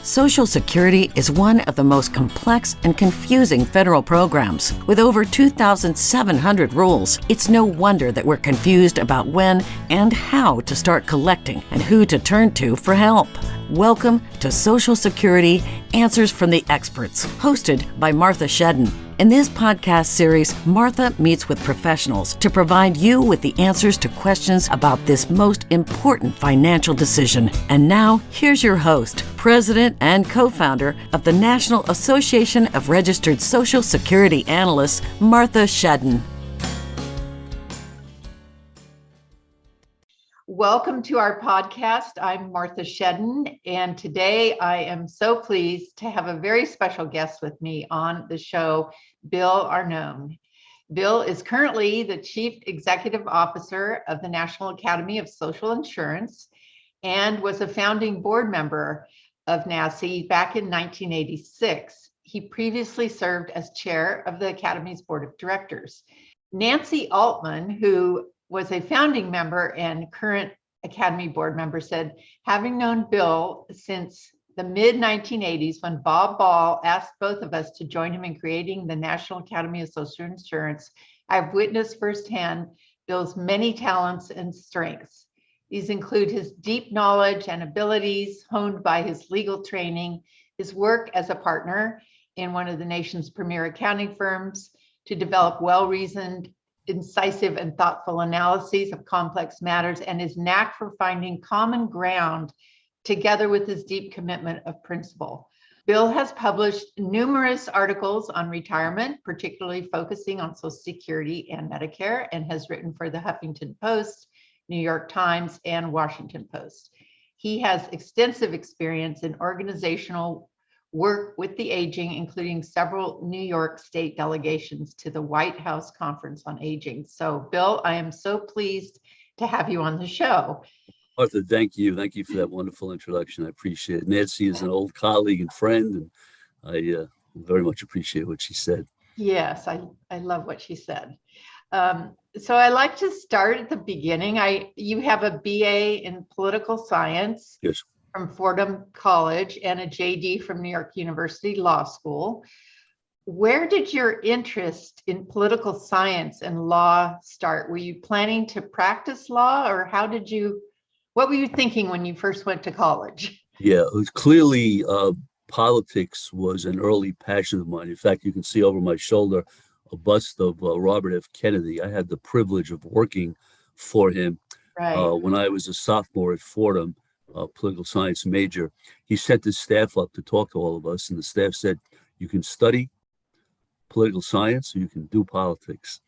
Social Security is one of the most complex and confusing federal programs. With over 2,700 rules, it's no wonder that we're confused about when and how to start collecting and who to turn to for help. Welcome to Social Security Answers from the Experts, hosted by Martha Shedden. In this podcast series, Martha meets with professionals to provide you with the answers to questions about this most important financial decision. And now, here's your host, President and co-founder of the National Association of Registered Social Security Analysts, Martha Shedden. Welcome to our podcast. I'm Martha Shedden, and today I am so pleased to have a very special guest with me on the show, Bill Arnone. Bill is currently the Chief Executive Officer of the National Academy of Social Insurance and was a founding board member of NACI back in 1986. He previously served as chair of the Academy's board of directors. Nancy Altman, who was a founding member and current Academy board member, said, having known Bill since the mid-1980s when Bob Ball asked both of us to join him in creating the National Academy of Social Insurance, I've witnessed firsthand Bill's many talents and strengths. These include his deep knowledge and abilities honed by his legal training, his work as a partner in one of the nation's premier accounting firms to develop well-reasoned, incisive and thoughtful analyses of complex matters, and his knack for finding common ground together with his deep commitment of principle. Bill has published numerous articles on retirement, particularly focusing on Social Security and Medicare, and has written for the Huffington Post, New York Times, and Washington Post. He has extensive experience in organizational work with the aging, including several New York State delegations to the White House Conference on Aging. So, Bill, I am so pleased to have you on the show. Martha, thank you. Thank you for that wonderful introduction. I appreciate it. Nancy is an old colleague and friend, and I very much appreciate what she said. Yes, I love what she said. So I like to start at the beginning. You have a BA in political science. Yes. From Fordham College and a JD from New York University Law School. Where did your interest in political science and law start? Were you planning to practice law, or what were you thinking when you first went to college? Yeah, it was clearly politics was an early passion of mine. In fact, you can see over my shoulder a bust of Robert F. Kennedy. I had the privilege of working for him when I was a sophomore at Fordham. Political science major. He sent his staff up to talk to all of us, and the staff said, you can study political science or you can do politics.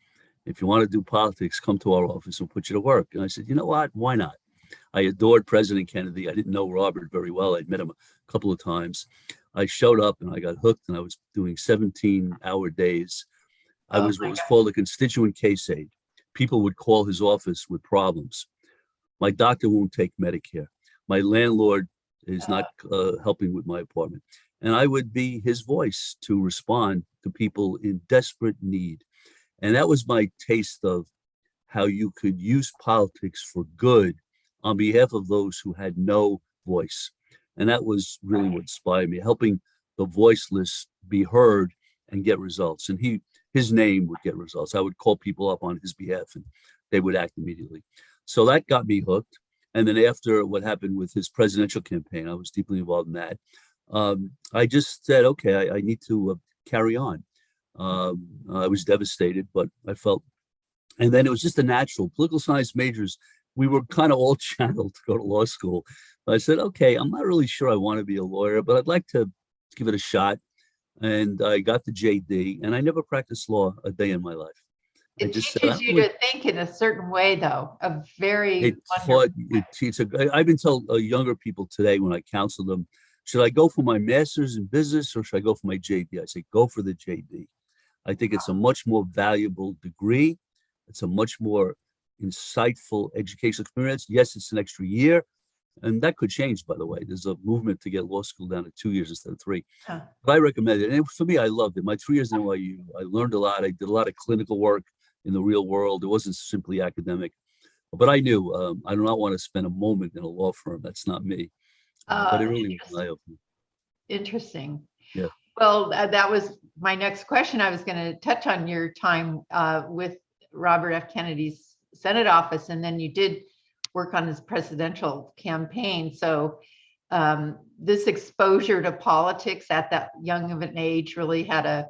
If you want to do politics, come to our office and put you to work. And I said, you know what, why not? I adored President Kennedy. I didn't know Robert very well. I'd met him a couple of times. I showed up and I got hooked, and I was doing 17-hour days. I was what was called a constituent case aide. People would call his office with problems. My doctor won't take Medicare. My landlord is not helping with my apartment. And I would be his voice to respond to people in desperate need. And that was my taste of how you could use politics for good on behalf of those who had no voice. And that was really what inspired me, helping the voiceless be heard and get results. And his name would get results. I would call people up on his behalf and they would act immediately. So that got me hooked. And then after what happened with his presidential campaign, I was deeply involved in that. I just said, okay, I need to carry on. I was devastated, but I felt, and then it was just a natural. Political science majors, we were kind of all channeled to go to law school. But I said, okay, I'm not really sure I want to be a lawyer, but I'd like to give it a shot. And I got the JD, and I never practiced law a day in my life. It teaches you to think in a certain way, though, I've been told younger people today when I counsel them, should I go for my master's in business or should I go for my JD? I say, go for the JD. I think it's a much more valuable degree. It's a much more insightful educational experience. Yes, it's an extra year, and that could change, by the way. There's a movement to get law school down to 2 years instead of 3. But I recommend it. And for me, I loved it. My 3 years in NYU, I learned a lot. I did a lot of clinical work in the real world. It wasn't simply academic, but I knew I do not want to spend a moment in a law firm. That's not me. But it really was eye-opening. Interesting. Yeah. Well, that was my next question. I was going to touch on your time with Robert F. Kennedy's Senate office, and then you did work on his presidential campaign. So this exposure to politics at that young of an age really had a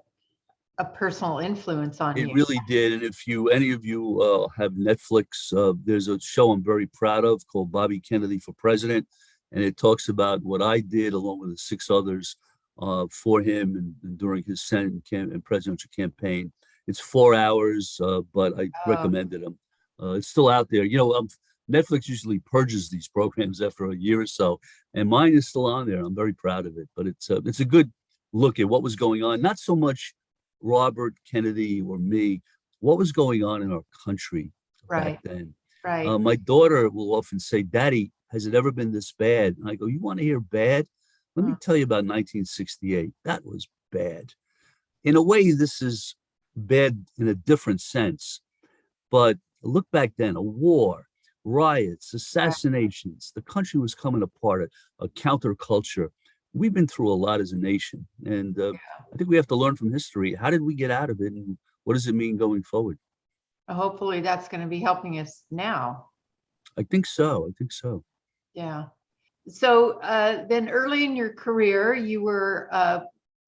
personal influence on It you. really did. And if any of you have Netflix, there's a show I'm very proud of called Bobby Kennedy for President. And it talks about what I did along with the 6 others for him and during his Senate and presidential campaign. It's 4 hours, but I recommended them. It's still out there. Netflix usually purges these programs after a year or so, and mine is still on there. I'm very proud of it. But it's a good look at what was going on. Not so much Robert Kennedy or me, what was going on in our country back then. Right. My daughter will often say, "Daddy, has it ever been this bad?" And I go, "You want to hear bad? Let me tell you about 1968. That was bad. In a way, this is bad in a different sense. But look back then, a war, riots, assassinations, the country was coming apart, a counterculture. We've been through a lot as a nation. And I think we have to learn from history. How did we get out of it? And what does it mean going forward? Hopefully that's going to be helping us now. I think so. Yeah. So then early in your career, you were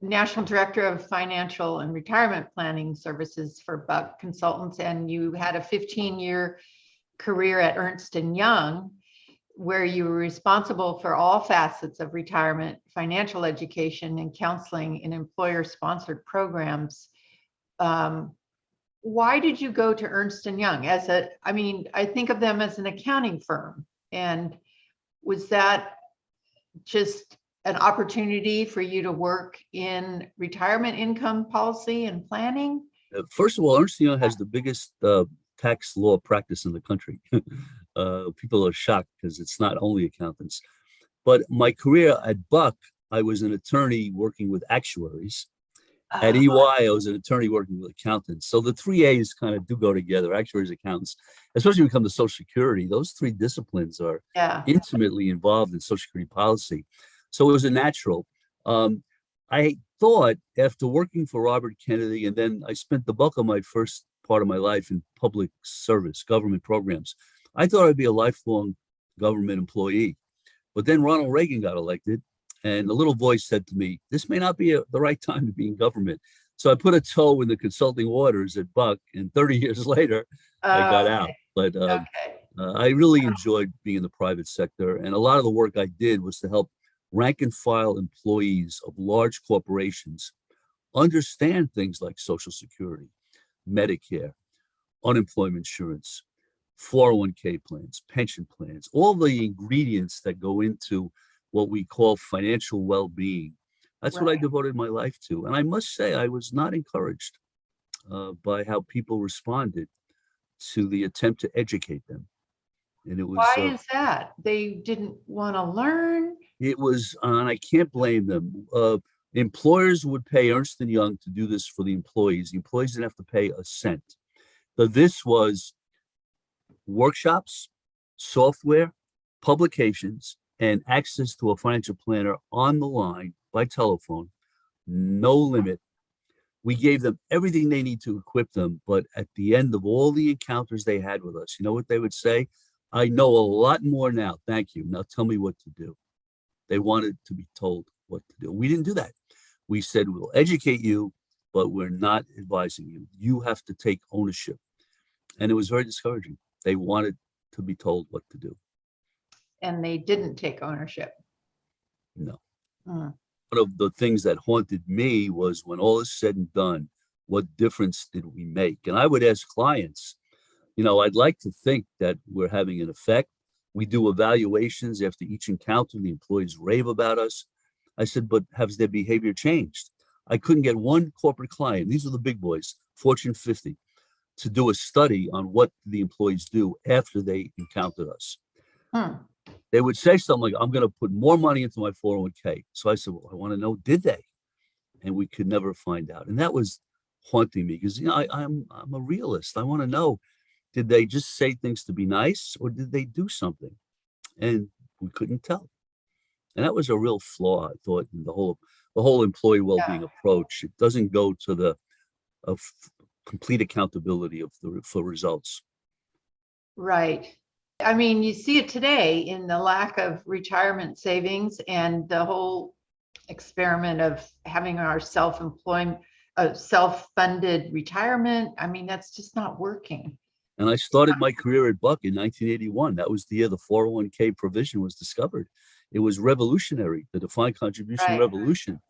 National Director of Financial and Retirement Planning Services for Buck Consultants, and you had a 15-year career at Ernst Young, where you were responsible for all facets of retirement, financial education, and counseling in employer-sponsored programs. Why did you go to Ernst Young? I think of them as an accounting firm. And was that just an opportunity for you to work in retirement income policy and planning? First of all, Ernst Young has the biggest tax law practice in the country. People are shocked because it's not only accountants. But my career at Buck, I was an attorney working with actuaries. At EY, I was an attorney working with accountants. So the 3 A's kind of do go together, actuaries, accountants, especially when it comes to Social Security. Those 3 disciplines are intimately involved in Social Security policy. So it was a natural. I thought after working for Robert Kennedy, and then I spent the bulk of my first part of my life in public service, government programs, I thought I'd be a lifelong government employee. But then Ronald Reagan got elected, and a little voice said to me, "This may not be the right time to be in government." So I put a toe in the consulting waters at Buck, and 30 years later, I got out. But I really enjoyed being in the private sector, and a lot of the work I did was to help rank and file employees of large corporations understand things like Social Security, Medicare, unemployment insurance, 401k plans, pension plans, all the ingredients that go into what we call financial well-being. That's what I devoted my life to. And I must say, I was not encouraged by how people responded to the attempt to educate them. And it was— Why is that? They didn't want to learn? It was, and I can't blame them. Employers would pay Ernst Young to do this for the employees. The employees didn't have to pay a cent. But this was workshops, software, publications, and access to a financial planner on the line by telephone, no limit. We gave them everything they need to equip them. But at the end of all the encounters they had with us, you know what they would say? "I know a lot more now. Thank you. Now tell me what to do." They wanted to be told what to do. We didn't do that. We said, "We'll educate you, but we're not advising you. You have to take ownership." And it was very discouraging. They wanted to be told what to do. And they didn't take ownership. No. One of the things that haunted me was, when all is said and done, what difference did we make? And I would ask clients, I'd like to think that we're having an effect. We do evaluations after each encounter. The employees rave about us. I said, but has their behavior changed? I couldn't get one corporate client, these are the big boys, Fortune 50, to do a study on what the employees do after they encountered us. They would say something like, "I'm going to put more money into my 401k. So I said, "Well, I want to know, did they?" And we could never find out. And that was haunting me because, I'm a realist. I want to know, did they just say things to be nice, or did they do something? And we couldn't tell. And that was a real flaw, I thought, in the whole employee well-being approach. It doesn't go to the of complete accountability for results. Right. I mean, you see it today in the lack of retirement savings and the whole experiment of having our self-employment, self-funded retirement. I mean, that's just not working. And I started my career at Buck in 1981. That was the year the 401k provision was discovered. It was revolutionary, the defined contribution revolution.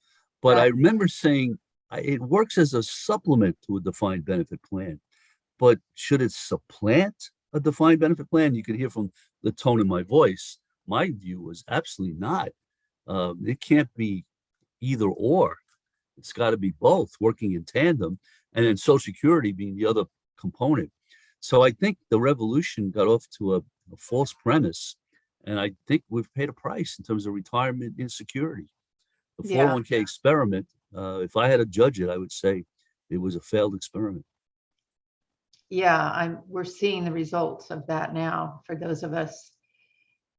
But I remember saying it works as a supplement to a defined benefit plan. But should it supplant a defined benefit plan? You could hear from the tone in my voice. My view was absolutely not. It can't be either or. It's got to be both, working in tandem, and then Social Security being the other component. So I think the revolution got off to a false premise, and I think we've paid a price in terms of retirement insecurity. The 401k experiment, if I had to judge it, I would say it was a failed experiment. Yeah, we're seeing the results of that now for those of us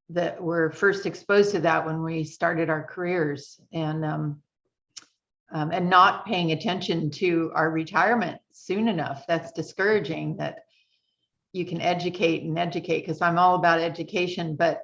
that were first exposed to that when we started our careers, and not paying attention to our retirement soon enough. That's discouraging that you can educate, because I'm all about education, but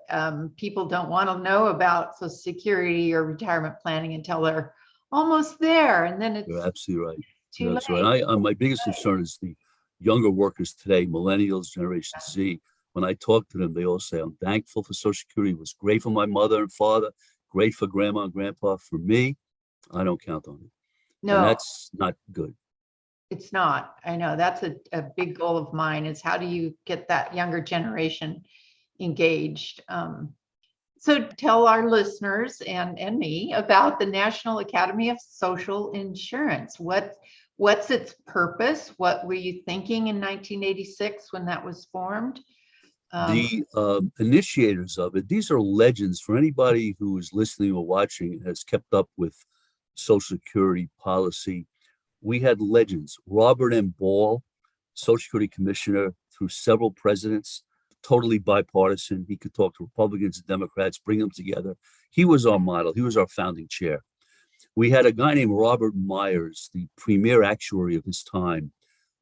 people don't want to know about Social Security or retirement planning until they're almost there. And then You're absolutely right. too late. Right. My biggest concern is the younger workers today, millennials, Generation Z. When I talk to them, they all say, I'm thankful for Social Security. It was great for my mother and father, great for grandma and grandpa. For me, I don't count on it. No, and that's not good. It's not. I know that's a big goal of mine, is how do you get that younger generation engaged? So tell our listeners and me about the National Academy of Social Insurance. What's its purpose? What were you thinking in 1986 when that was formed? The initiators of it, these are legends for anybody who is listening or watching and has kept up with Social Security policy. We had legends. Robert M. Ball, Social Security Commissioner through several presidents, totally bipartisan. He could talk to Republicans and Democrats, bring them together. He was our model. He was our founding chair. We had a guy named Robert Myers, the premier actuary of his time.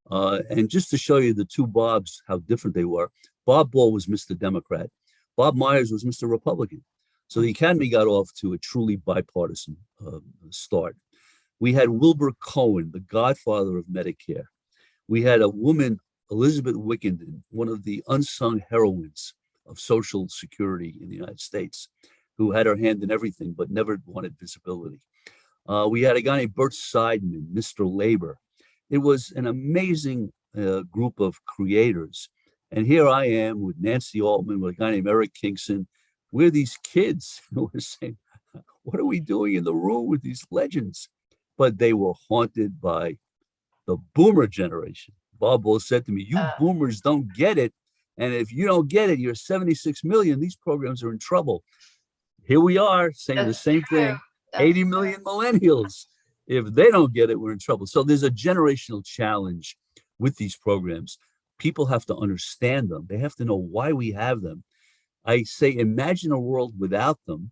And just to show you the two Bobs, how different they were, Bob Ball was Mr. Democrat. Bob Myers was Mr. Republican. So the Academy got off to a truly bipartisan start. We had Wilbur Cohen, the godfather of Medicare. We had a woman, Elizabeth Wickenden, one of the unsung heroines of Social Security in the United States, who had her hand in everything but never wanted visibility. We had a guy named Bert Seidman, Mr. Labor. It was an amazing group of creators. And here I am with Nancy Altman, with a guy named Eric Kingson. We're these kids who were saying, what are we doing in the room with these legends? But they were haunted by the boomer generation. Bob Ball said to me, you boomers don't get it. And if you don't get it, you're 76 million. These programs are in trouble. Here we are saying the same thing. 80 million millennials. If they don't get it, we're in trouble. So there's a generational challenge with these programs. People have to understand them. They have to know why we have them. I say, imagine a world without them.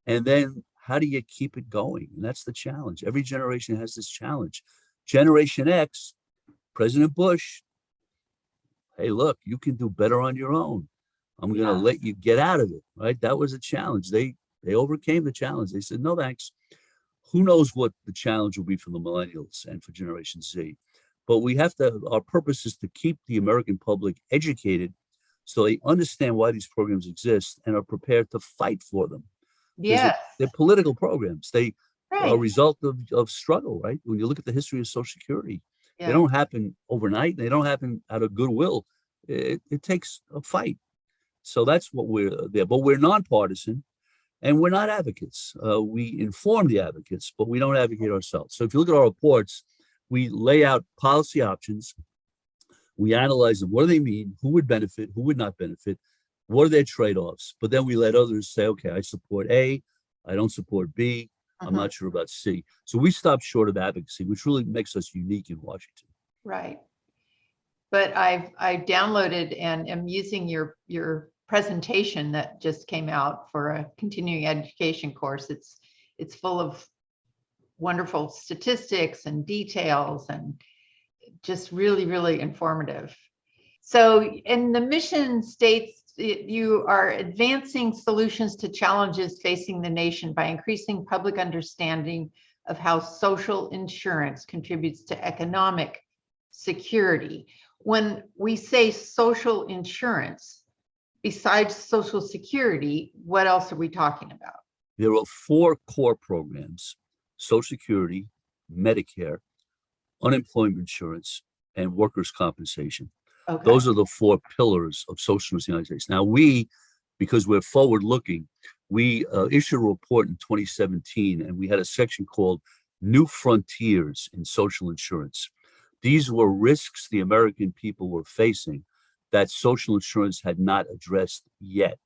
And then how do you keep it going? And that's the challenge. Every generation has this challenge. Generation X, President Bush, hey, look, you can do better on your own. I'm going to let you get out of it, right? That was a challenge. They overcame the challenge. They said, no, thanks. Who knows what the challenge will be for the millennials and for Generation Z. But we have to, our purpose is to keep the American public educated so they understand why these programs exist and are prepared to fight for them. Yes. They're political programs. They are a result of struggle, right? When you look at the history of Social Security, they don't happen overnight. They don't happen out of goodwill. It takes a fight. So that's what we're there. But we're nonpartisan and we're not advocates. We inform the advocates, but we don't advocate ourselves. So if you look at our reports, we lay out policy options. We analyze them. What do they mean? Who would benefit? Who would not benefit? What are their trade-offs? But then we let others say, okay, I support A, I don't support B, I'm not sure about C. So we stop short of advocacy, which really makes us unique in Washington. Right. But I downloaded and am using your presentation that just came out for a continuing education course. It's full of wonderful statistics and details and just really, really informative. So in the mission states, you are advancing solutions to challenges facing the nation by increasing public understanding of how social insurance contributes to economic security. When we say social insurance, besides Social Security, what else are we talking about? There are 4 core programs: Social Security, Medicare, unemployment insurance, and workers' compensation. Okay. Those are the 4 pillars of social insurance in the United States. Now we, because we're forward-looking, we issued a report in 2017, and we had a section called New Frontiers in Social Insurance. These were risks the American people were facing that social insurance had not addressed yet.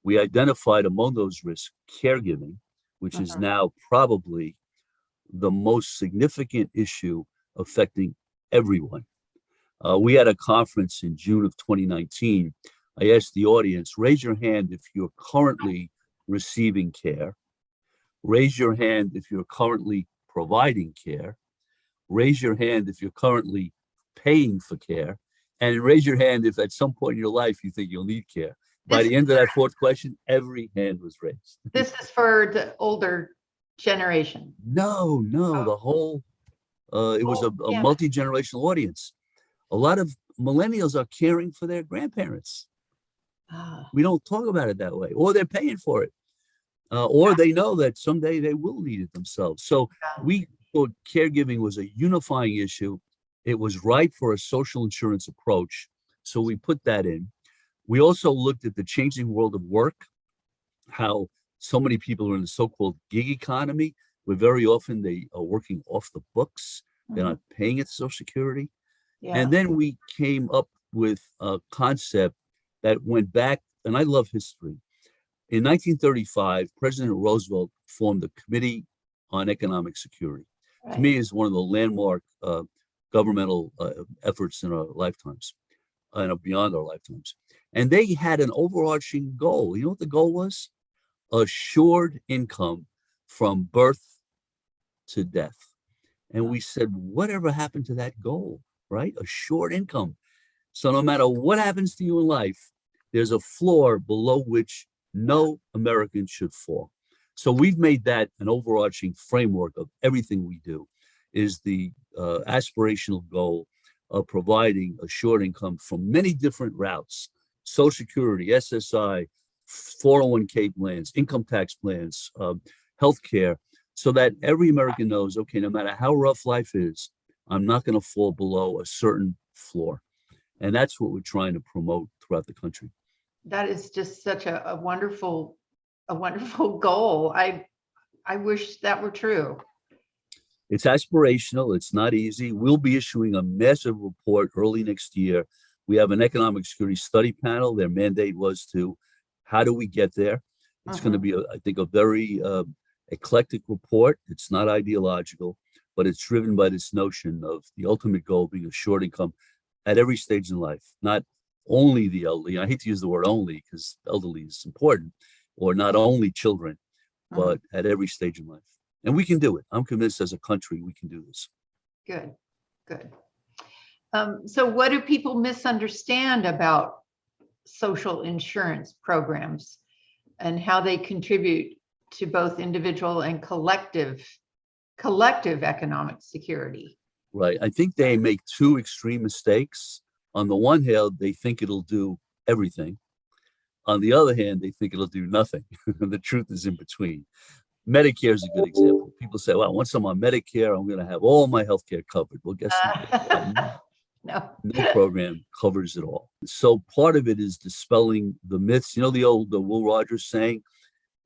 We identified among those risks caregiving, which is now probably the most significant issue affecting everyone. We had a conference in June of 2019. I asked the audience, raise your hand if you're currently receiving care. Raise your hand if you're currently providing care. Raise your hand if you're currently paying for care. And raise your hand if at some point in your life you think you'll need care. By the end of that 4th question, every hand was raised. This is for the older generation. No, the whole, it was a multi-generational audience. A lot of millennials are caring for their grandparents. We don't talk about it that way, or they're paying for it, or they know that someday they will need it themselves. So we thought caregiving was a unifying issue. It was right for a social insurance approach, so we put that in. We also looked at the changing world of work, how so many people are in the so-called gig economy, where very often they are working off the books. They're not paying it Social Security. And then we came up with a concept that went back, and I love history. In 1935, President Roosevelt formed the Committee on Economic Security. To me, is one of the landmark governmental efforts in our lifetimes, and beyond our lifetimes. And they had an overarching goal. You know what the goal was? Assured income from birth to death. And we said, whatever happened to that goal, right? Assured income. So no matter what happens to you in life, there's a floor below which no American should fall. So we've made that an overarching framework of everything we do, is the aspirational goal of providing assured income from many different routes: Social Security, SSI, 401k plans, income tax plans, healthcare, so that every American knows, okay, no matter how rough life is, I'm not going to fall below a certain floor. And that's what we're trying to promote throughout the country. That is just such a wonderful goal. I wish that were true. It's aspirational. It's not easy. We'll be issuing a massive report early next year. We have an economic security study panel. Their mandate was to, how do we get there? It's going to be, I think, a very eclectic report. It's not ideological, but it's driven by this notion of the ultimate goal being assured income at every stage in life, not only the elderly. I hate to use the word only because elderly is important, or not only children, but at every stage in life. And we can do it. I'm convinced as a country, we can do this. Good, good. So what do people misunderstand about social insurance programs and how they contribute to both individual and collective economic security? Right. I think they make 2 extreme mistakes. On the one hand, they think it'll do everything. On the other hand, they think it'll do nothing. The truth is in between. Medicare is a good example. People say, well, once I'm on Medicare, I'm going to have all my healthcare covered. Well, guess what? No program covers it all. So part of it is dispelling the myths. You know, the Will Rogers saying,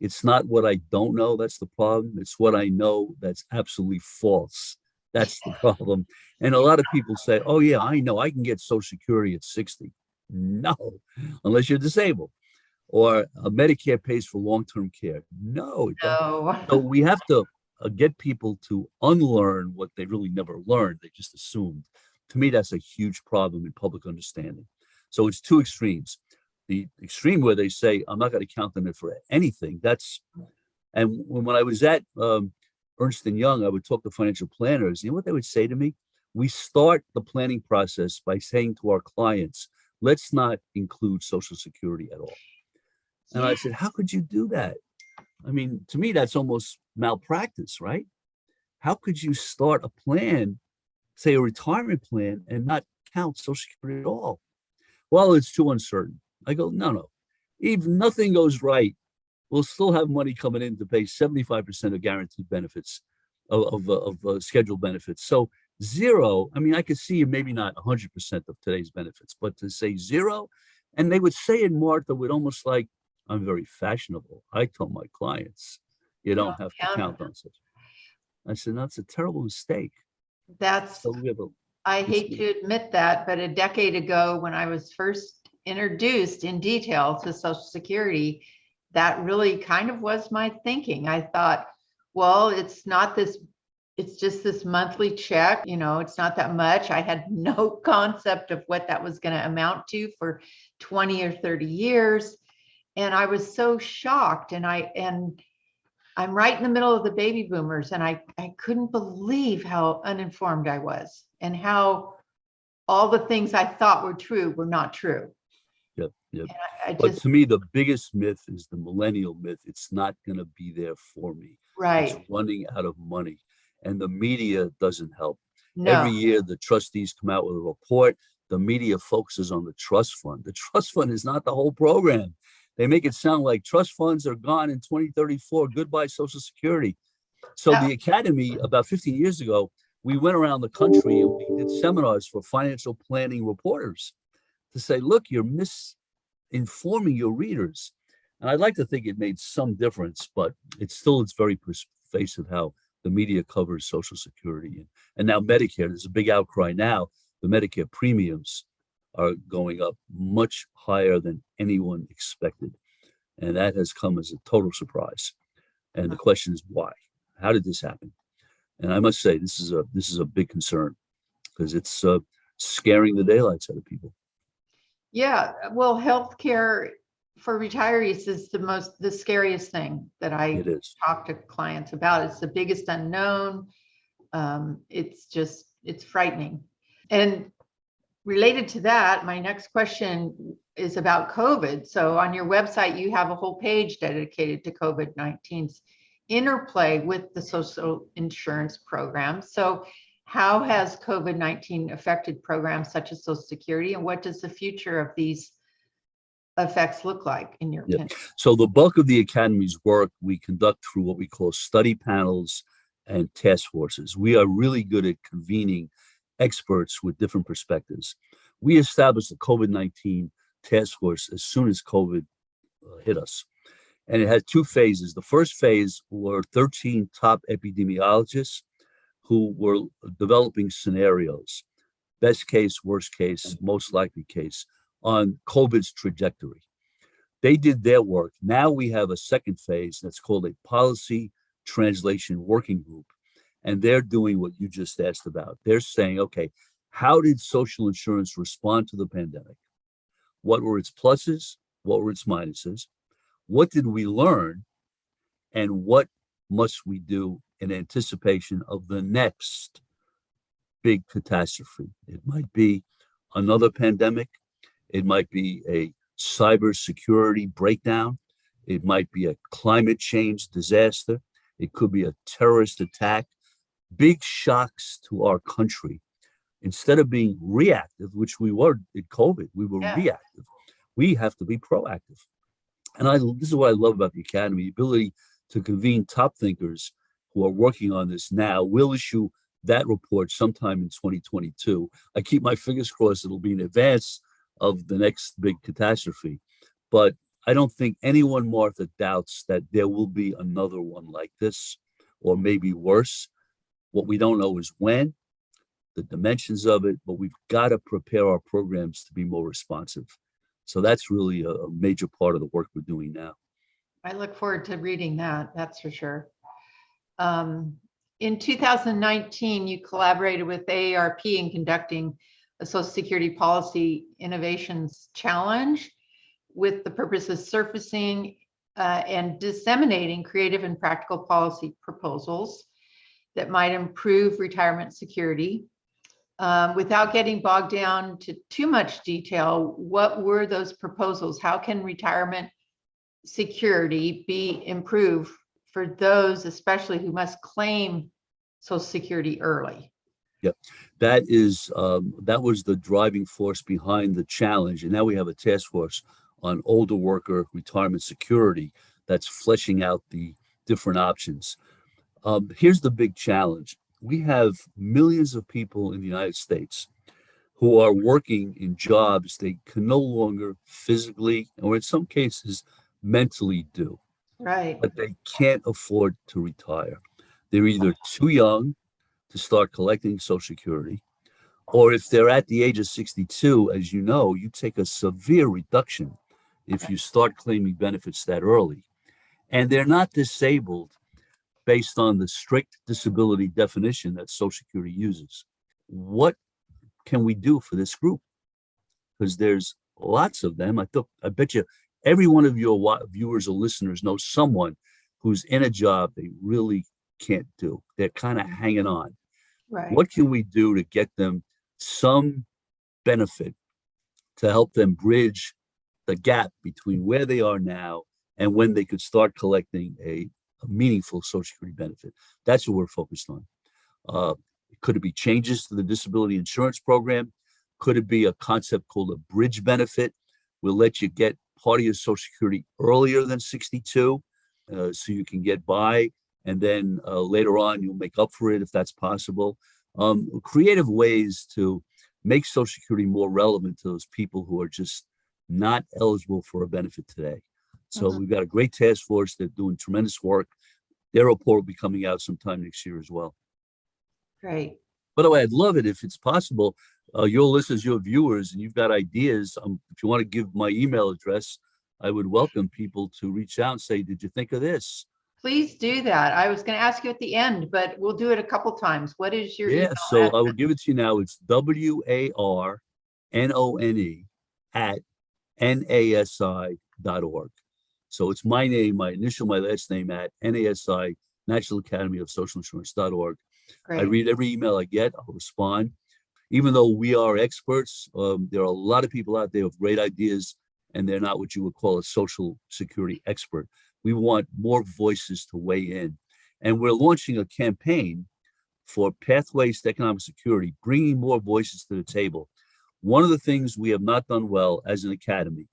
it's not what I don't know that's the problem. It's what I know that's absolutely false. That's the problem. And a lot of people say, oh yeah, I know I can get Social Security at 60. No, unless you're disabled. Or Medicare pays for long-term care. No, it doesn't. So we have to get people to unlearn what they really never learned. They just assumed. To me, that's a huge problem in public understanding. So it's 2 extremes. the extreme where they say, I'm not going to count on it for anything. And when I was at Ernst Young, I would talk to financial planners. You know what they would say to me? We start the planning process by saying to our clients, let's not include Social Security at all. And I said, how could you do that? I mean, to me, that's almost malpractice, right? How could you start a plan, say a retirement plan, and not count Social Security at all? Well, it's too uncertain. I go, no. If nothing goes right, we'll still have money coming in to pay 75% of guaranteed benefits of scheduled benefits. So zero, I mean, I could see maybe not 100% of today's benefits, but to say zero, and they would say it, Martha, with almost like, I'm very fashionable. I tell my clients, you don't have to count on such. I said, that's a terrible mistake. That's, So I hate to admit that, but a decade ago, when I was first introduced in detail to Social Security, that really kind of was my thinking. I thought, well, it's not this, it's just this monthly check, it's not that much. I had no concept of what that was going to amount to for 20 or 30 years. And I was so shocked. And I'm right in the middle of the baby boomers. And I couldn't believe how uninformed I was and how all the things I thought were true were not true. Yep. But to me, the biggest myth is the millennial myth. It's not going to be there for me. Right. It's running out of money. And the media doesn't help. No. Every year, the trustees come out with a report. The media focuses on the trust fund. The trust fund is not the whole program. They make it sound like trust funds are gone in 2034. Goodbye, Social Security. So the Academy, about 15 years ago, we went around the country and we did seminars for financial planning reporters to say, look, you're misinforming your readers. And I'd like to think it made some difference, but it's very pervasive how the media covers Social Security. And now Medicare, there's a big outcry now. The Medicare premiums are going up much higher than anyone expected. And that has come as a total surprise. And the question is why? How did this happen? And I must say, this is a big concern because it's scaring the daylights out of people. Yeah, well, healthcare for retirees is the scariest thing that I talk to clients about. It's the biggest unknown. It's frightening. And related to that, my next question is about COVID. So on your website, you have a whole page dedicated to COVID-19's interplay with the social insurance program. So how has COVID-19 affected programs such as Social Security, and what does the future of these effects look like in your opinion? So the bulk of the Academy's work we conduct through what we call study panels and task forces. We are really good at convening experts with different perspectives. We established the COVID-19 task force as soon as COVID hit us. And it had two phases. The first phase were 13 top epidemiologists who were developing scenarios, best case, worst case, most likely case, on COVID's trajectory. They did their work. Now we have a second phase that's called a policy translation working group. And they're doing what you just asked about. They're saying, okay, how did social insurance respond to the pandemic? What were its pluses? What were its minuses? What did we learn? And what must we do in anticipation of the next big catastrophe? It might be another pandemic. It might be a cybersecurity breakdown. It might be a climate change disaster. It could be a terrorist attack. Big shocks to our country. Instead of being reactive, which we were in COVID, we were reactive. We have to be proactive. And this is what I love about the Academy, the ability to convene top thinkers who are working on this now. We'll issue that report sometime in 2022. I keep my fingers crossed it'll be in advance of the next big catastrophe. But I don't think anyone, Martha, doubts that there will be another one like this, or maybe worse. What we don't know is when, the dimensions of it, but we've got to prepare our programs to be more responsive. So that's really a major part of the work we're doing now. I look forward to reading that, that's for sure. In 2019, you collaborated with AARP in conducting a Social Security Policy Innovations Challenge. with the purpose of surfacing and disseminating creative and practical policy proposals that might improve retirement security. Without getting bogged down to too much detail, what were those proposals? How can retirement security be improved for those, especially who must claim Social Security early? Yep, that was the driving force behind the challenge, and now we have a task force on older worker retirement security that's fleshing out the different options. Here's the big challenge: we have millions of people in the United States who are working in jobs they can no longer physically, or in some cases, mentally do, Right. but they can't afford to retire. They're either too young to start collecting Social Security, or if they're at the age of 62, as you know, you take a severe reduction if you start claiming benefits that early. And they're not disabled based on the strict disability definition that Social Security uses. What can we do for this group? Because there's lots of them. I bet you every one of your viewers or listeners knows someone who's in a job they really can't do. They're kind of hanging on. Right. What can we do to get them some benefit to help them bridge the gap between where they are now and when they could start collecting a meaningful Social Security benefit? That's what we're focused on. Could it be changes to the disability insurance program? Could it be a concept called a bridge benefit? We'll let you get part of your Social Security earlier than 62, so you can get by, and then later on you'll make up for it if that's possible. Creative ways to make Social Security more relevant to those people who are just not eligible for a benefit today. So we've got a great task force. They're doing tremendous work. Their report will be coming out sometime next year as well. Great. By the way, I'd love it if it's possible. Your listeners, your viewers, and you've got ideas. If you want to give my email address, I would welcome people to reach out and say, "Did you think of this?" Please do that. I was going to ask you at the end, but we'll do it a couple times. What is your email So address? I will give it to you now. It's WARNONE at NASI.org. So it's my name, my initial, my last name at NASI, National Academy of Social Insurance.org. I Great. read every email I get. I'll respond. Even though we are experts, there are a lot of people out there with great ideas, and they're not what you would call a Social Security expert. We want more voices to weigh in. And we're launching a campaign for Pathways to Economic Security, bringing more voices to the table. One of the things we have not done well as an academy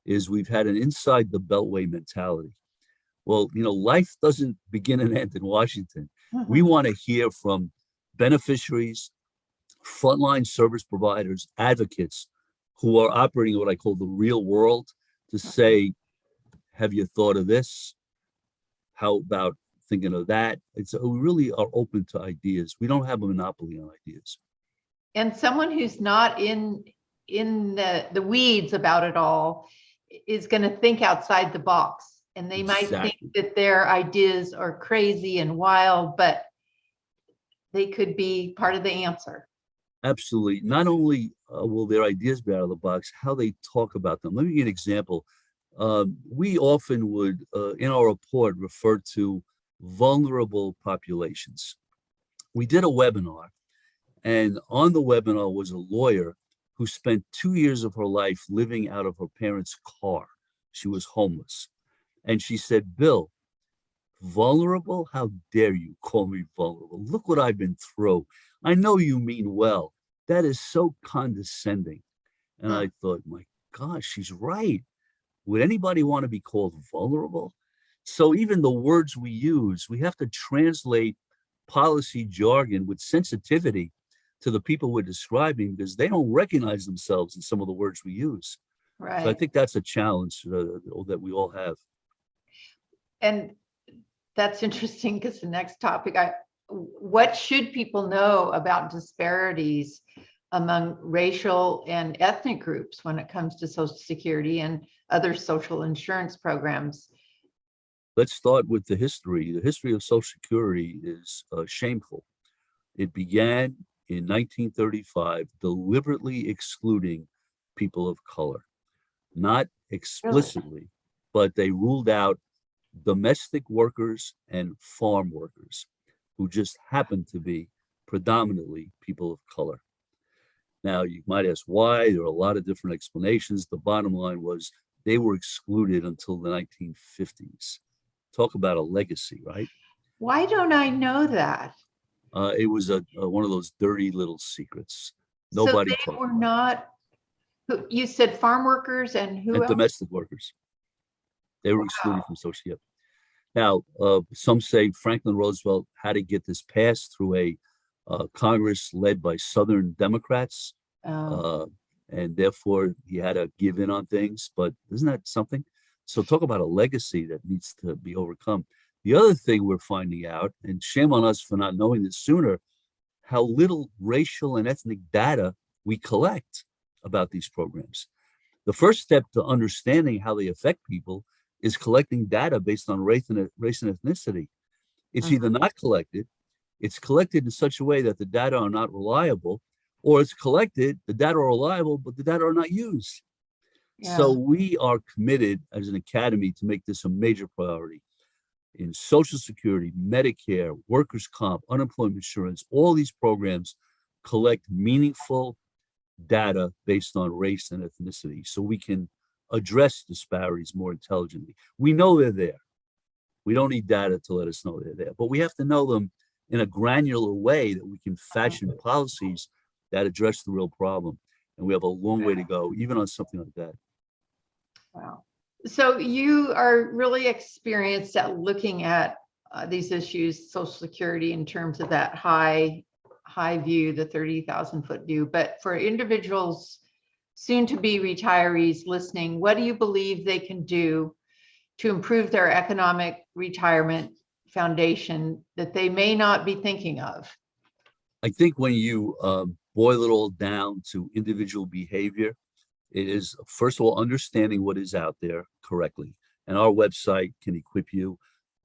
is we've had an inside the beltway mentality. Well, life doesn't begin and end in Washington. We want to hear from beneficiaries, frontline service providers, advocates who are operating in what I call the real world to say, have you thought of this? How about thinking of that? We really are open to ideas. We don't have a monopoly on ideas. And someone who's not in the weeds about it all is going to think outside the box, and they might think that their ideas are crazy and wild, but they could be part of the answer. Absolutely. Not only will their ideas be out of the box, how they talk about them. Let me give you an example. We often would, in our report, refer to vulnerable populations. We did a webinar, and on the webinar was a lawyer who spent 2 years of her life living out of her parents' car. She was homeless. And she said, "Bill, vulnerable? How dare you call me vulnerable? Look what I've been through. I know you mean well. That is so condescending." And I thought, my gosh, she's right. Would anybody want to be called vulnerable? So even the words we use, we have to translate policy jargon with sensitivity to the people we're describing, because they don't recognize themselves in some of the words we use. Right. So I think that's a challenge that we all have. And that's interesting, because the next topic, what should people know about disparities among racial and ethnic groups when it comes to Social Security and other social insurance programs? Let's start with the history. The history of Social Security is shameful. It began in 1935, deliberately excluding people of color. not explicitly, but they ruled out domestic workers and farm workers who just happen to be predominantly people of color. Now, you might ask why. There are a lot of different explanations. The bottom line was they were excluded until the 1950s. Talk about a legacy, right? Why don't I know that? It was one of those dirty little secrets. So Nobody they talked were about it. not, you said farm workers and who And else? domestic workers. They were excluded from Social Security. Now, some say Franklin Roosevelt had to get this passed through a Congress led by Southern Democrats, Oh, uh, and therefore he had to give in on things. But isn't that something? So talk about a legacy that needs to be overcome. The other thing we're finding out, and shame on us for not knowing this sooner, how little racial and ethnic data we collect about these programs. The first step to understanding how they affect people is collecting data based on race and ethnicity. It's either not collected, it's collected in such a way that the data are not reliable, or it's collected, the data are reliable, but the data are not used. So yeah. we are committed as an academy to make this a major priority in Social Security, Medicare, workers' comp, unemployment insurance. All these programs collect meaningful data based on race and ethnicity so we can address disparities more intelligently. We know they're there. We don't need data to let us know they're there, but we have to know them in a granular way that we can fashion policies that address the real problem. And we have a long way to go, even on something like that. Wow. So you are really experienced at looking at these issues, Social Security, in terms of that high view, the 30,000-foot view. But for individuals soon to be retirees listening, what do you believe they can do to improve their economic retirement foundation that they may not be thinking of? I think when you boil it all down to individual behavior, it is, first of all, understanding what is out there correctly. And our website can equip you.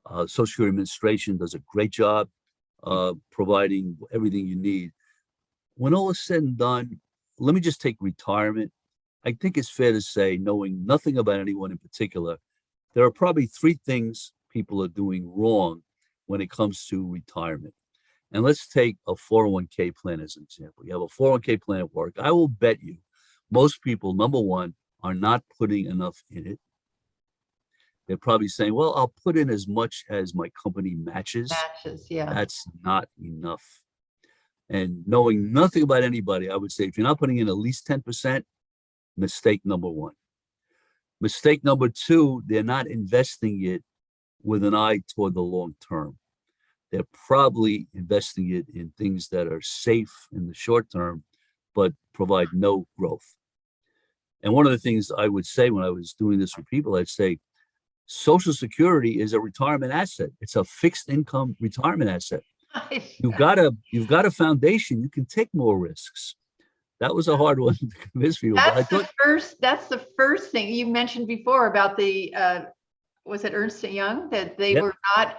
Social Security Administration does a great job providing everything you need. When all is said and done, let me just take retirement. I think it's fair to say, knowing nothing about anyone in particular, there are probably three things people are doing wrong when it comes to retirement. And let's take a 401k plan as an example. You have a 401k plan at work. I will bet you most people, number one, are not putting enough in it. They're probably saying, well, I'll put in as much as my company matches. Matches, yeah. That's not enough. And knowing nothing about anybody, I would say if you're not putting in at least 10%, mistake number one. Mistake number two, they're not investing it with an eye toward the long term. They're probably investing it in things that are safe in the short term, but provide no growth. And one of the things I would say when I was doing this for people, I'd say, Social Security is a retirement asset. It's a fixed income retirement asset. You've got a foundation. You can take more risks. That was a hard one to convince people. But I thought That's the first thing you mentioned before about the was it Ernst Young, that they Yep. were not.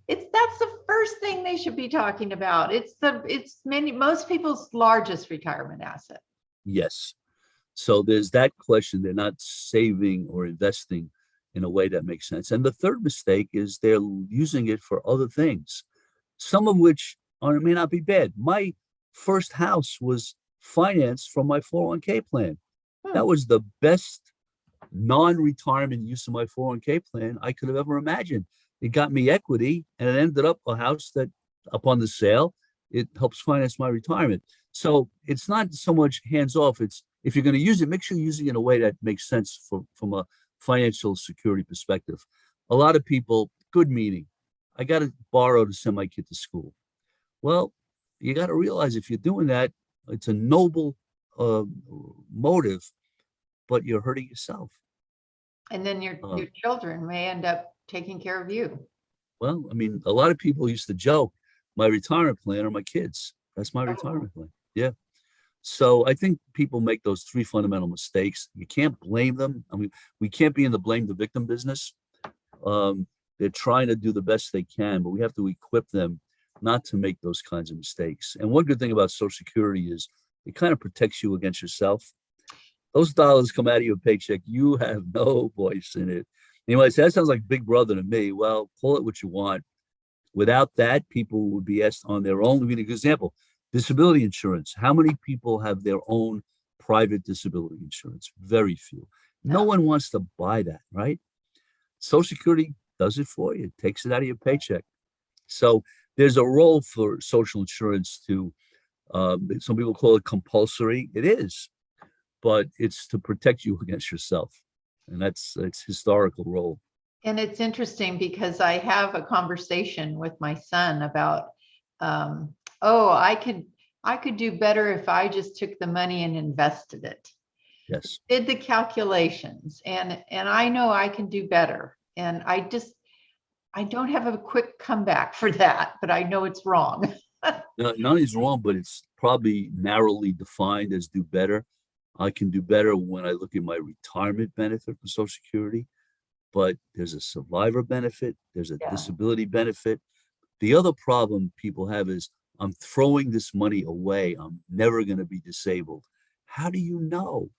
That's the first thing they should be talking about. It's most people's largest retirement asset. yes. So there's that question. They're not saving or investing in a way that makes sense. And the third mistake is they're using it for other things, some of which may not be bad. My first house was financed from my 401k plan. That was the best non-retirement use of my 401k plan I could have ever imagined. It got me equity, and it ended up a house that, upon the sale, it helps finance my retirement. So it's not so much hands off. It's if you're going to use it, make sure you're using it in a way that makes sense from a financial security perspective. A lot of people, good meaning, I got to borrow to send my kid to school. Well, you got to realize if you're doing that, it's a noble motive, but you're hurting yourself. And then your children may end up taking care of you. Well, I mean, a lot of people used to joke, my retirement plan are my kids. That's my retirement plan. Yeah. So I think people make those three fundamental mistakes. You can't blame them. I mean, we can't be in the blame the victim business. They're trying to do the best they can, but we have to equip them not to make those kinds of mistakes. And one good thing about Social Security is it kind of protects you against yourself. Those dollars come out of your paycheck. You have no voice in it. You might say, that sounds like Big Brother to me. Well, call it what you want. Without that, people would be asked on their own. Let me give you an example. Disability insurance. How many people have their own private disability insurance? Very few. No No. one wants to buy that, right? Social Security does it for you. It takes it out of your paycheck. So there's a role for social insurance to, some people call it compulsory. It is, but it's to protect you against yourself. And that's its historical role. And it's interesting because I have a conversation with my son about, oh, I could do better if I just took the money and invested it. Yes. Did the calculations, and I know I can do better. And I don't have a quick comeback for that, but I know it's wrong. No, none is wrong, but it's probably narrowly defined as do better. I can do better when I look at my retirement benefit for Social Security, but there's a survivor benefit, there's a Yeah. disability benefit. The other problem people have is I'm throwing this money away. I'm never going to be disabled. How do you know?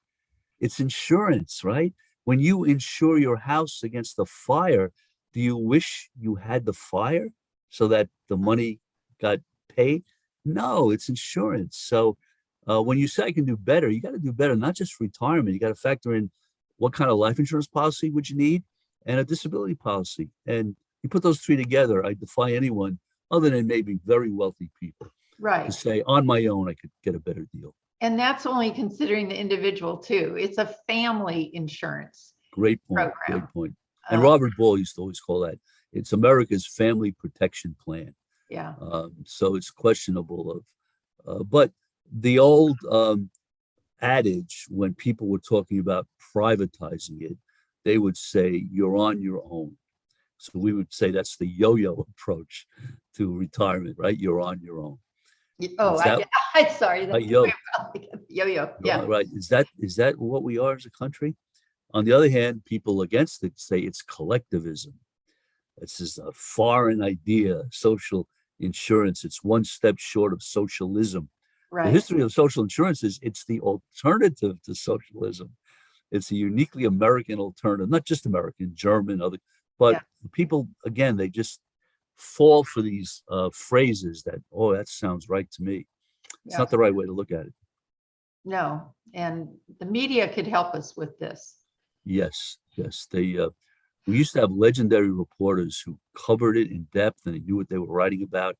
It's insurance, right? When you insure your house against the fire, do you wish you had the fire so that the money got paid? No, it's insurance. So when you say I can do better, you got to do better, not just retirement. You got to factor in what kind of life insurance policy would you need and a disability policy. And you put those three together, I defy anyone other than maybe very wealthy people to Right. say on my own, I could get a better deal. And that's only considering the individual too. It's a family insurance Great point. program. Great point. And Robert Ball used to always call that, it's America's family protection plan. Yeah. So it's questionable but the old adage, when people were talking about privatizing it, they would say, you're on your own. So we would say that's the yo-yo approach to retirement, right? You're on your own. Oh, I'm sorry. That's yo-yo. Yeah. Right. Is that what we are as a country? On the other hand, people against it say it's collectivism. This is a foreign idea, social insurance. It's one step short of socialism. Right. The history of social insurance is it's the alternative to socialism. It's a uniquely American alternative, not just American, German, other, but Yeah. people, again, they just fall for these phrases that, oh, that sounds right to me. It's Yeah. not the right way to look at it. No. And the media could help us with this. Yes, yes. We used to have legendary reporters who covered it in depth and they knew what they were writing about.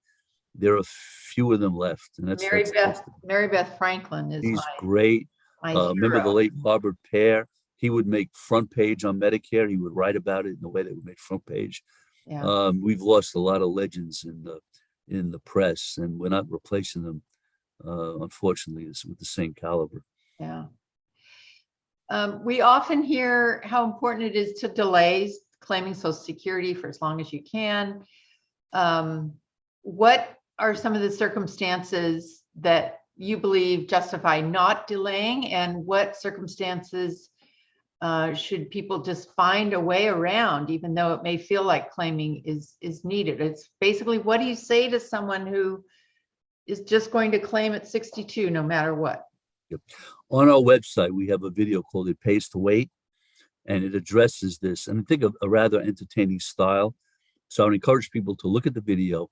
There are few of them left, and Mary Beth Franklin is he's great. my Remember the hero. late Robert Pear? He would make front page on Medicare. He would write about it in the way they would make front page. Yeah. We've lost a lot of legends in the press, and we're not replacing them, unfortunately, with the same caliber. Yeah. We often hear how important it is to delay claiming Social Security for as long as you can. What are some of the circumstances that you believe justify not delaying, and what circumstances should people just find a way around, even though it may feel like claiming is needed? It's basically, what do you say to someone who is just going to claim at 62 no matter what? Yep. On our website, we have a video called It Pays to Wait, and it addresses this, and I think a rather entertaining style. So I would encourage people to look at the video.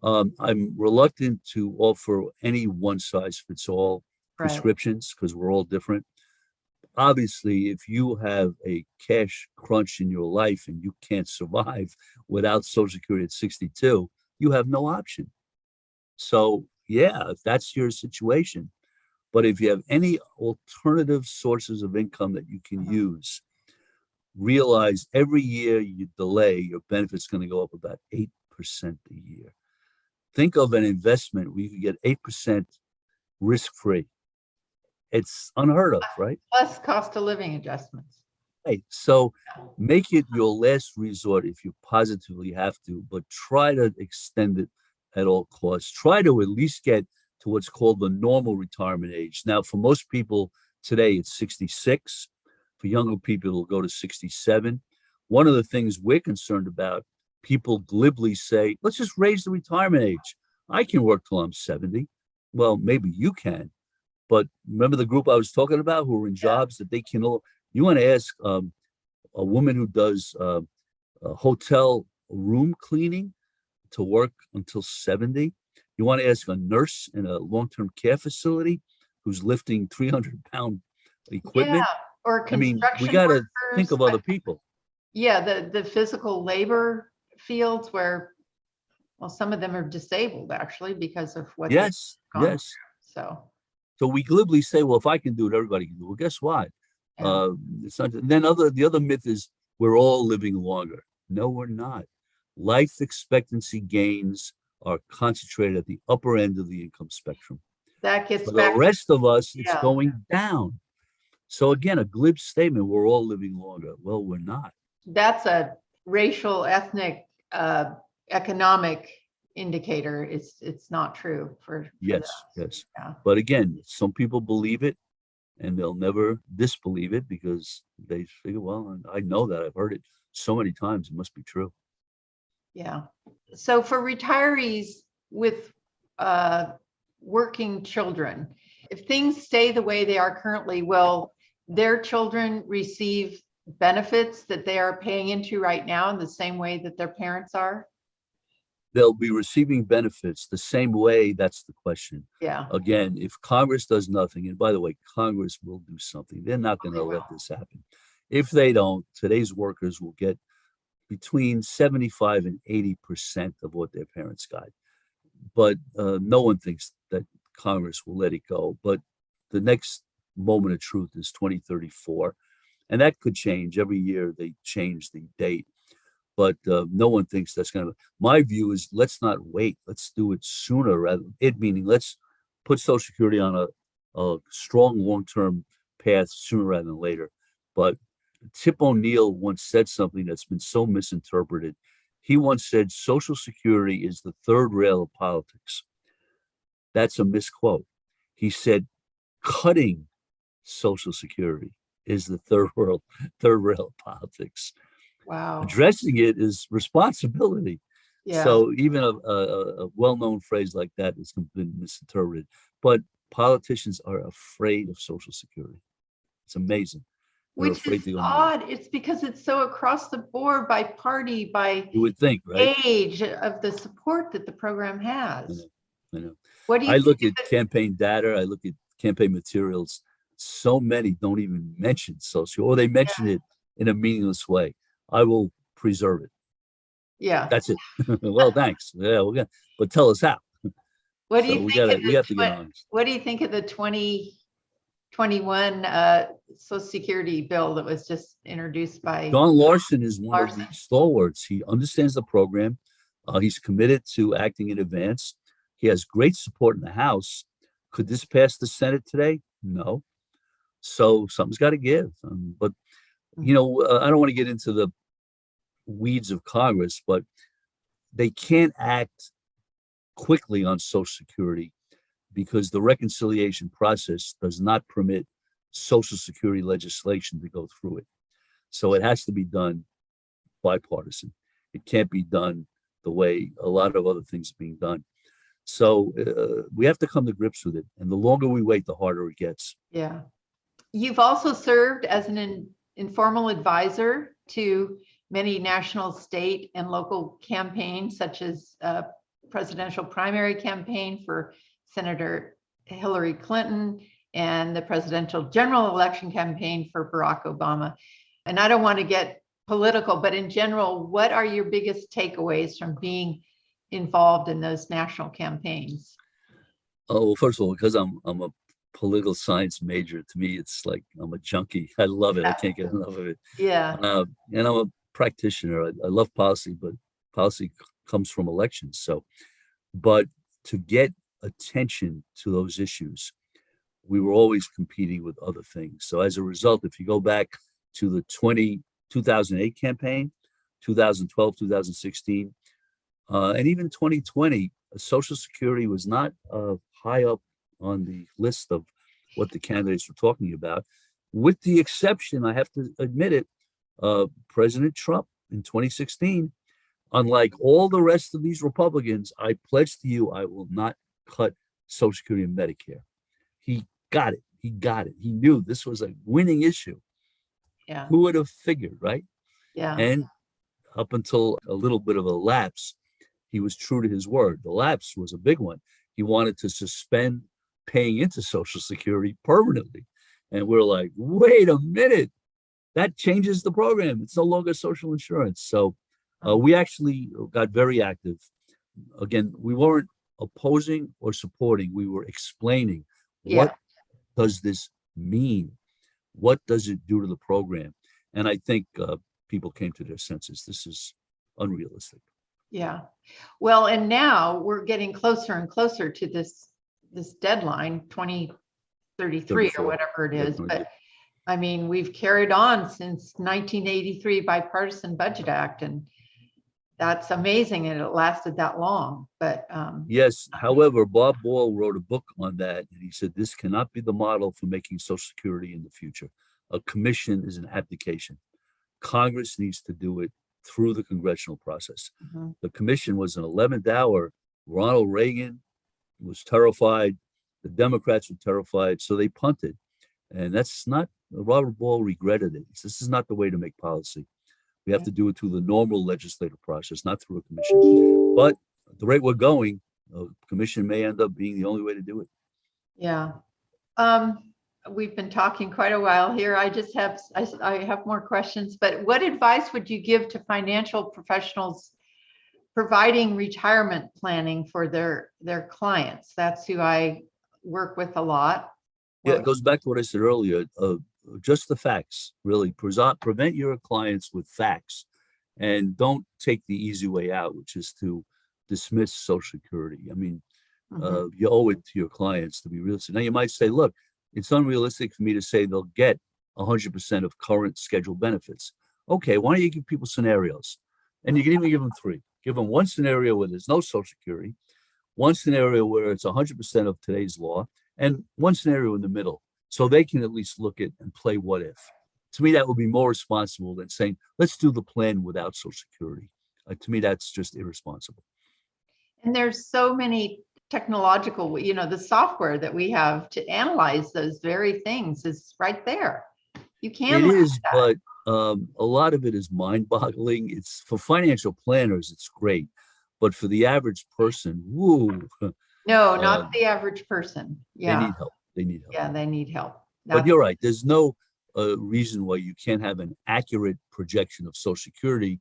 I'm reluctant to offer any one size fits all prescriptions because we're all different. Obviously, if you have a cash crunch in your life and you can't survive without Social Security at 62, you have no option. So yeah, if that's your situation, but if you have any alternative sources of income that you can use, realize every year you delay, your benefit's going to go up about 8% a year. Think of an investment where you could get 8% risk-free. It's unheard of, right? Plus cost of living adjustments. Right. So make it your last resort if you positively have to, but try to extend it at all costs. Try to at least get to what's called the normal retirement age. Now, for most people today, it's 66. For younger people, it'll go to 67. One of the things we're concerned about, people glibly say, let's just raise the retirement age. I can work till I'm 70. Well, maybe you can, But remember the group I was talking about who are in jobs that they can all, you want to ask a woman who does hotel room cleaning to work until 70. You want to ask a nurse in a long-term care facility who's lifting 300-pound Yeah, equipment. or I mean, we construction got to think workers. of other people. Yeah, the physical labor fields where, well, some of them are disabled actually because of what they've Yes, gone yes. through. So, So we glibly say, well, if I can do it, everybody can do it. Well, guess what? yeah, It's not, then the other myth is we're all living longer. No, we're not. Life expectancy gains are concentrated at the upper end of the income spectrum. that gets For the back, rest of us, it's yeah, going down. So again, a glib statement, we're all living longer. Well, we're not. that's a racial, ethnic, economic indicator. It's not true for Yes, that. yes. Yeah. But again, some people believe it and they'll never disbelieve it because they figure, well, I know that. I've heard it so many times. It must be true. Yeah. So for retirees with working children, if things stay the way they are currently, will their children receive benefits that they are paying into right now in the same way that their parents are? They'll be receiving benefits the same way. That's the question. Yeah, Again, if Congress does nothing, and by the way, Congress will do something. They're not going they to will. let this happen. If they don't, today's workers will get between 75 and 80% of what their parents got. But no one thinks that Congress will let it go. But the next moment of truth is 2034. And that could change. Every year they change the date. But no one thinks that's going to. My view is let's not wait. Let's do it sooner rather. It meaning let's put Social Security on a strong long-term path sooner rather than later. But Tip O'Neill once said something that's been so misinterpreted. He once said Social Security is the third rail of politics. That's a misquote. He said cutting Social Security is the third rail of politics. Wow. Addressing it is responsibility. Yeah. So even a well-known phrase like that has been misinterpreted. But politicians are afraid of Social Security. It's amazing. They're Which afraid is to go near it. odd. It's because it's so across the board by party, by You would think, right? age of the support that the program I know. has. I know. What do you I think look at campaign data. I look at campaign materials. So many don't even mention social, or they mention it in a meaningless way. I will preserve it. yeah. That's it. Well, thanks. Yeah, we're gonna, but tell us how. What do So you think of we the have to get honest. what do you think of the 2021 Social Security bill that was just introduced by John Larson is one of the Larson? stalwarts. He understands the program. He's committed to acting in advance. He has great support in the House. Could this pass the Senate today? No. So something's got to give. But I don't want to get into the weeds of Congress, but they can't act quickly on Social Security because the reconciliation process does not permit Social Security legislation to go through it. So it has to be done bipartisan. It can't be done the way a lot of other things are being done. So we have to come to grips with it. And the longer we wait, the harder it gets. Yeah. You've also served as an informal advisor to many national, state, and local campaigns, such as presidential primary campaign for Senator Hillary Clinton and the presidential general election campaign for Barack Obama. And I don't want to get political, but in general, what are your biggest takeaways from being involved in those national campaigns? Oh, well, first of all, because I'm a political science major, to me, it's like I'm a junkie. I love it. I can't get enough of it. Yeah, And I'm a practitioner. I love policy, but policy comes from elections. So, but to get attention to those issues, we were always competing with other things. So as a result, if you go back to the 2008 campaign, 2012, 2016, and even 2020, Social Security was not high up on the list of what the candidates were talking about, with the exception, I have to admit it, President Trump in 2016. Unlike all the rest of these Republicans, I pledge to you I will not cut Social Security and Medicare. He got it. He got it. He knew this was a winning issue. Yeah. Who would have figured, right? Yeah. And up until a little bit of a lapse, he was true to his word. The lapse was a big one. He wanted to suspend paying into Social Security permanently. And we're like, wait a minute, that changes the program. It's no longer social insurance. So we actually got very active. Again, we weren't opposing or supporting. We were explaining Yeah. what does this mean? What does it do to the program? And I think people came to their senses. This is unrealistic. Yeah. Well, and now we're getting closer and closer to this deadline, 2033 or whatever it is. But I mean, we've carried on since 1983 Bipartisan Budget Act, and that's amazing, and it lasted that long. But yes, however, Bob Ball wrote a book on that, and he said this cannot be the model for making Social Security in the future. A commission is an abdication. Congress needs to do it through the congressional process. The commission was an 11th hour. Ronald Reagan was terrified. The Democrats were terrified, so they punted. And that's not, Robert Ball regretted it. This is not the way to make policy. We have to do it through the normal legislative process, not through a commission. But at the rate we're going, a commission may end up being the only way to do it. Yeah. We've been talking quite a while here. I have more questions, but what advice would you give to financial professionals providing retirement planning for their clients? That's who I work with a lot. Yeah, it goes back to what I said earlier. Just the facts, really. Prevent your clients with facts, and don't take the easy way out, which is to dismiss Social Security. I mean, you owe it to your clients to be realistic. Now, you might say, look, it's unrealistic for me to say they'll get 100% of current scheduled benefits. Okay, why don't you give people scenarios? And you can even give them three. Give them one scenario where there's no Social Security, one scenario where it's 100% of today's law, and one scenario in the middle, so they can at least look at and play what if. To me, that would be more responsible than saying, let's do the plan without Social Security. To me, that's just irresponsible. And there's so many technological, the software that we have to analyze those very things is right there. You can. It is, but a lot of it is mind-boggling. It's for financial planners, it's great, but for the average person, woo. No, not the average person. Yeah. They need help. They need help. Yeah, they need help. But you're right. There's no reason why you can't have an accurate projection of Social Security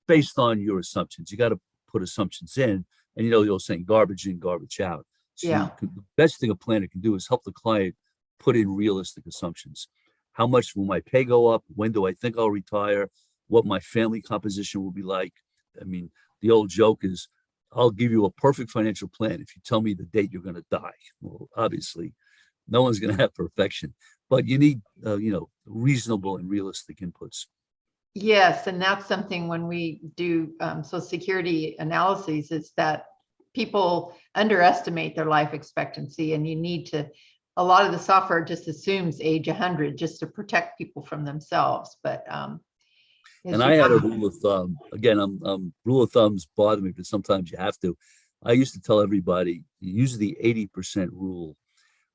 based on your assumptions. You got to put assumptions in, and you're saying garbage in, garbage out. So the best thing a planner can do is help the client put in realistic assumptions. How much will my pay go up? When do I think I'll retire? What my family composition will be like? I mean, the old joke is, I'll give you a perfect financial plan if you tell me the date you're going to die. Well, obviously, no one's going to have perfection, but you need, reasonable and realistic inputs. Yes, and that's something when we do Social Security analyses, is that people underestimate their life expectancy, and you need to. A lot of the software just assumes age 100 just to protect people from themselves, but. And I had a rule of thumb. Again, rule of thumbs bother me, but sometimes you have to. I used to tell everybody, use the 80% rule.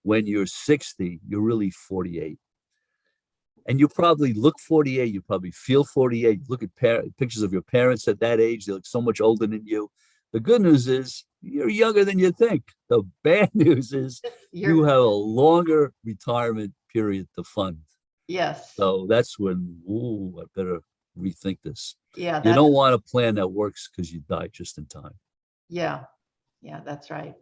When you're 60, you're really 48. And you probably look 48, you probably feel 48. Look at pictures of your parents at that age, they look so much older than you. The good news is you're younger than you think. The bad news is you have a longer retirement period to fund. Yes. So that's when, I better rethink this. Yeah. You don't want a plan that works because you die just in time. Yeah. Yeah, that's right.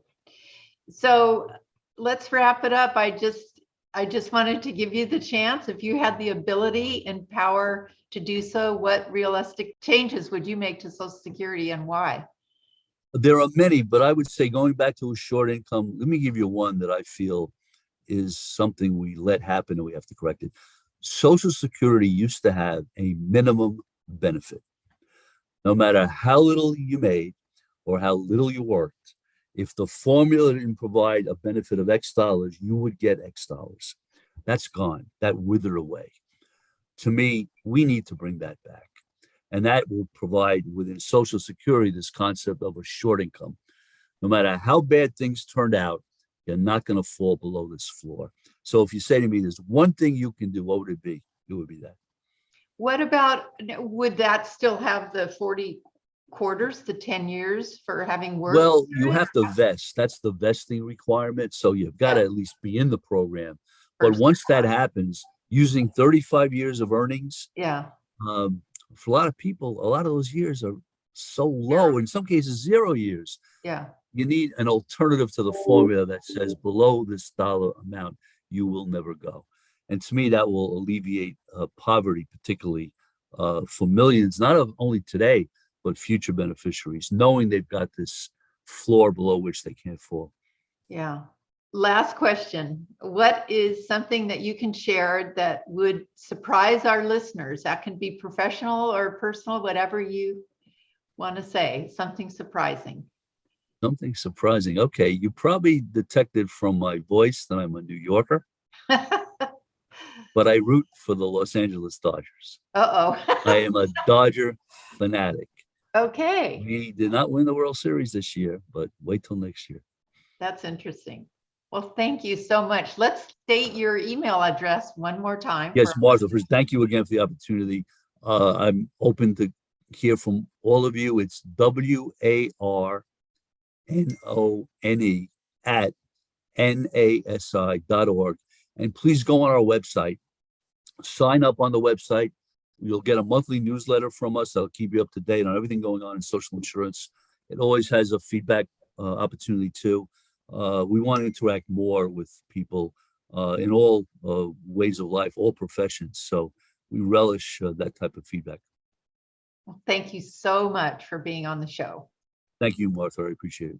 So let's wrap it up. I just wanted to give you the chance, if you had the ability and power to do so, what realistic changes would you make to Social Security and why? There are many, but I would say, going back to a short income, let me give you one that I feel is something we let happen and we have to correct it. Social Security used to have a minimum benefit. No matter how little you made or how little you worked, if the formula didn't provide a benefit of X dollars, you would get X dollars. That's gone. That withered away. To me, we need to bring that back. And that will provide within Social Security this concept of a short income. No matter how bad things turned out, You're not going to fall below this floor. So if you say to me, there's one thing you can do, what would it be? It would be that. What about, would that still have the 40 quarters, the 10 years for having worked? Well, you have to vest. That's the vesting requirement. So you've got to at least be in the program. But First. once that happens, using 35 years of earnings, Yeah. for a lot of people, a lot of those years are so low, in some cases, 0 years. Yeah. You need an alternative to the formula that says below this dollar amount, you will never go. And to me, that will alleviate poverty, particularly for millions, not only today, but future beneficiaries, knowing they've got this floor below which they can't fall. Yeah. Last question. What is something that you can share that would surprise our listeners? That can be professional or personal, whatever you want to say, something surprising. Something surprising. Okay, you probably detected from my voice that I'm a New Yorker, but I root for the Los Angeles Dodgers. Uh-oh. I am a Dodger fanatic. Okay. We did not win the World Series this year, but wait till next year. That's interesting. Well, thank you so much. Let's state your email address one more time. Yes, Martha, first, thank you again for the opportunity. I'm open to hear from all of you. It's WARNONE at nasi.org. And please go on our website, sign up on the website. You'll get a monthly newsletter from us that'll keep you up to date on everything going on in social insurance. It always has a feedback opportunity too. We want to interact more with people in all ways of life, all professions. So we relish that type of feedback. Well, thank you so much for being on the show. Thank you, Martha. I appreciate it.